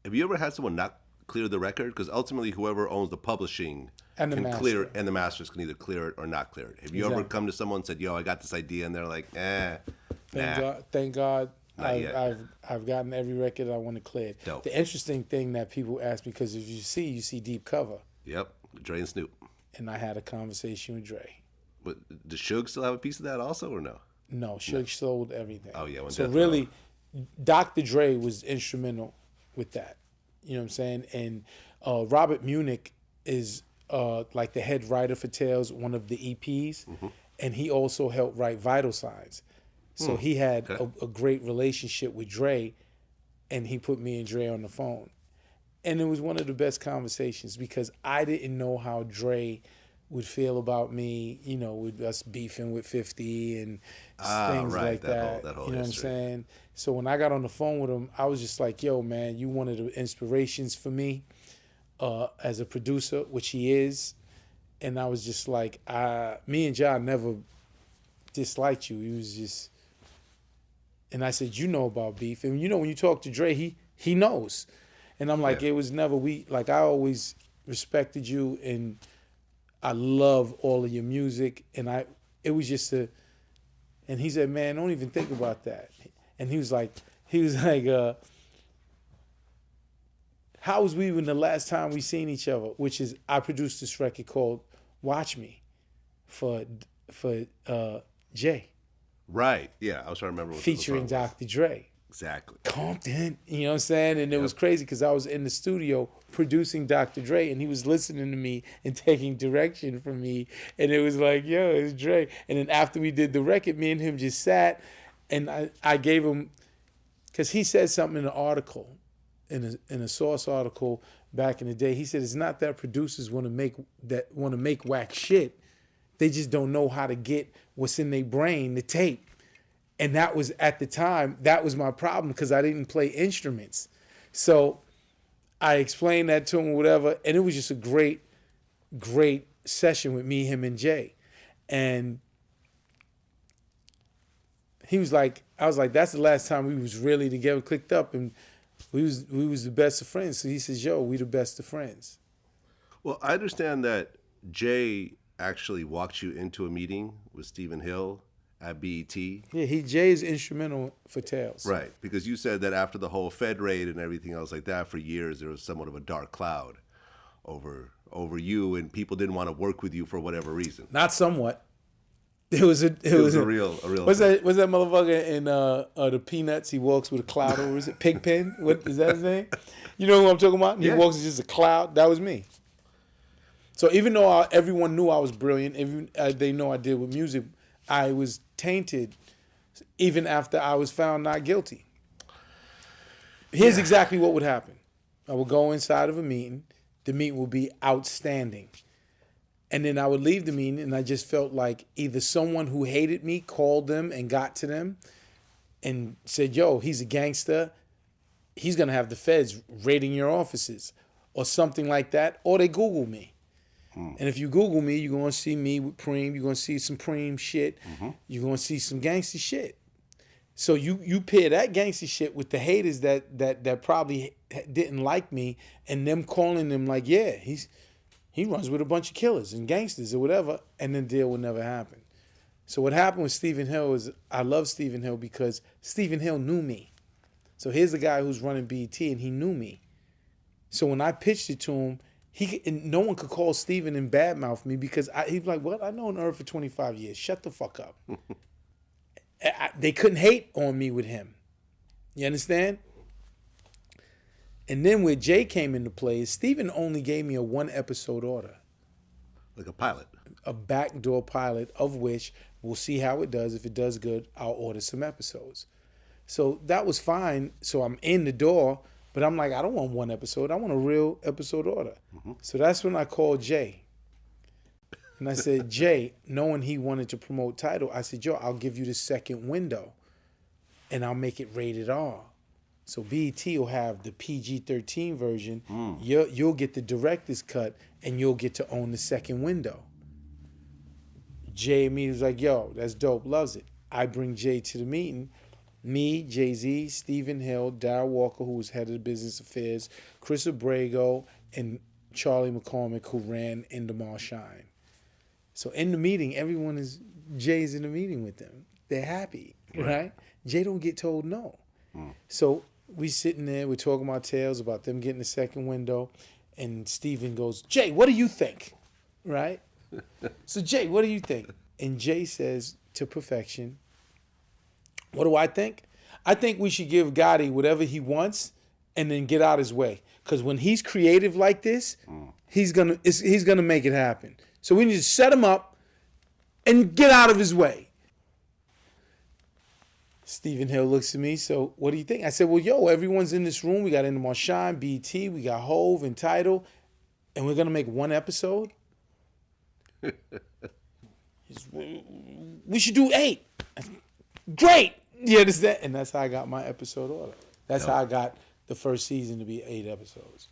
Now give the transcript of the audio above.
Have you ever had someone not clear the record? Because ultimately, whoever owns the publishing And the can master. clear it, and the masters can either clear it or not clear it. Have you ever Exactly. come to someone and said, "Yo, I got this idea," and they're like, Thank nah, God. Thank God. Not yet. I've gotten every record I want to clear. Dope. The interesting thing that people ask me, because if you see deep cover, Yep, Dre and Snoop. and I had a conversation with Dre. But does Suge still have a piece of that also, or no? No, Suge sold everything. Oh, yeah, when So Death Row. really, Dr. Dre was instrumental with that. You know what I'm saying? And Robert Munich is like the head writer for Tales, one of the EPs, and he also helped write Vital Signs. So he had a great relationship with Dre, and he put me and Dre on the phone. And it was one of the best conversations because I didn't know how Dre would feel about me, you know, with us beefing with 50 and things right, like that that. whole You know history. what I'm saying? So when I got on the phone with him, I was just like, yo, man, you one of the inspirations for me as a producer, which he is. And I was just like, me and John never disliked you. He was just, and I said, you know about beef. And you know, when you talk to Dre, he knows. And I'm like, Yeah. it was never, I always respected you and I love all of your music. And it was just and he said, man, don't even think about that. And he was like, how was we even the last time we seen each other? Which is, I produced this record called Watch Me for Jay, Right. Yeah, I was trying to remember what the featuring song was. Dr. Dre. Exactly. Compton, you know what I'm saying? And it was crazy because I was in the studio producing Dr. Dre and he was listening to me and taking direction from me. And it was like, yo, it's Dre. And then after we did the record, me and him just sat and I gave him, because he said something in an article, in a Source article back in the day. He said, it's not that producers want to make whack shit. They just don't know how to get what's in their brain to tape. And that was, at the time, that was my problem because I didn't play instruments. So I explained that to him or whatever, and it was just a great, great session with me, him, and Jay. And he was like, I was like, that's the last time we was really together, clicked up, and we was the best of friends. So he says, yo, we the best of friends. Well, I understand that Jay actually walked you into a meeting with Stephen Hill at BET. Yeah, Jay is instrumental for Tales. Right, because you said that after the whole Fed raid and everything else like that, for years there was somewhat of a dark cloud over you, and people didn't want to work with you for whatever reason. Not somewhat. It was a real What's thing. that motherfucker in the Peanuts? He walks with a cloud over his Pigpen. What is that his name? You know who I'm talking about? He Yeah. walks with just a cloud. That was me. So even though everyone knew I was brilliant, even they know I did with music, I was tainted even after I was found not guilty. Here's exactly what would happen. I would go inside of a meeting. The meeting would be outstanding. And then I would leave the meeting and I just felt like either someone who hated me called them and got to them and said, yo, he's a gangster. He's going to have the feds raiding your offices or something like that. Or they Google me. And if you Google me, you're going to see me with Preem. You're going to see some Preem shit. You're going to see some gangster shit. So you pair that gangster shit with the haters that probably didn't like me and them calling them like, yeah, he runs with a bunch of killers and gangsters or whatever, and then deal would never happen. So what happened with Stephen Hill is I love Stephen Hill because Stephen Hill knew me. So here's the guy who's running BET and he knew me. So when I pitched it to him, and no one could call Stephen and badmouth me because he was like, what? I know Irv for 25 years. Shut the fuck up. They couldn't hate on me with him. You understand? And then where Jay came into play is Stephen only gave me a 1-episode order. Like a pilot. A backdoor pilot of which we'll see how it does. If it does good, I'll order some episodes. So that was fine. So I'm in the door, but I'm like, I don't want 1 episode. I want a real episode order. So that's when I called Jay. And I said, Jay, knowing he wanted to promote Tidal, I said, yo, I'll give you the second window and I'll make it rated R. So BET will have the PG-13 version. You'll get the director's cut and you'll get to own the second window. Jay immediately was like, yo, that's dope, loves it. I bring Jay to the meeting. Me, Jay-Z, Stephen Hill, Darryl Walker, who was head of business affairs, Chris Abrego, and Charlie McCormick, who ran Endemol Shine. So in the meeting, Jay's in the meeting with them. They're happy, right? Jay don't get told no. So we sitting there, we're talking about tales about them getting the second window, and Stephen goes, Jay, what do you think? Right? So Jay, what do you think? And Jay says, to perfection, what do I think? I think we should give Gotti whatever he wants and then get out his way. Because when he's creative like this, he's gonna make it happen. So we need to set him up and get out of his way. Stephen Hill looks at me, so what do you think? I said, well, everyone's in this room. We got Endemol Shine, BT, we got Hove and Tidal, and we're gonna make one episode? We should do 8. Great! You understand? And that's how I got my episode order. That's how I got the first season to be 8 episodes.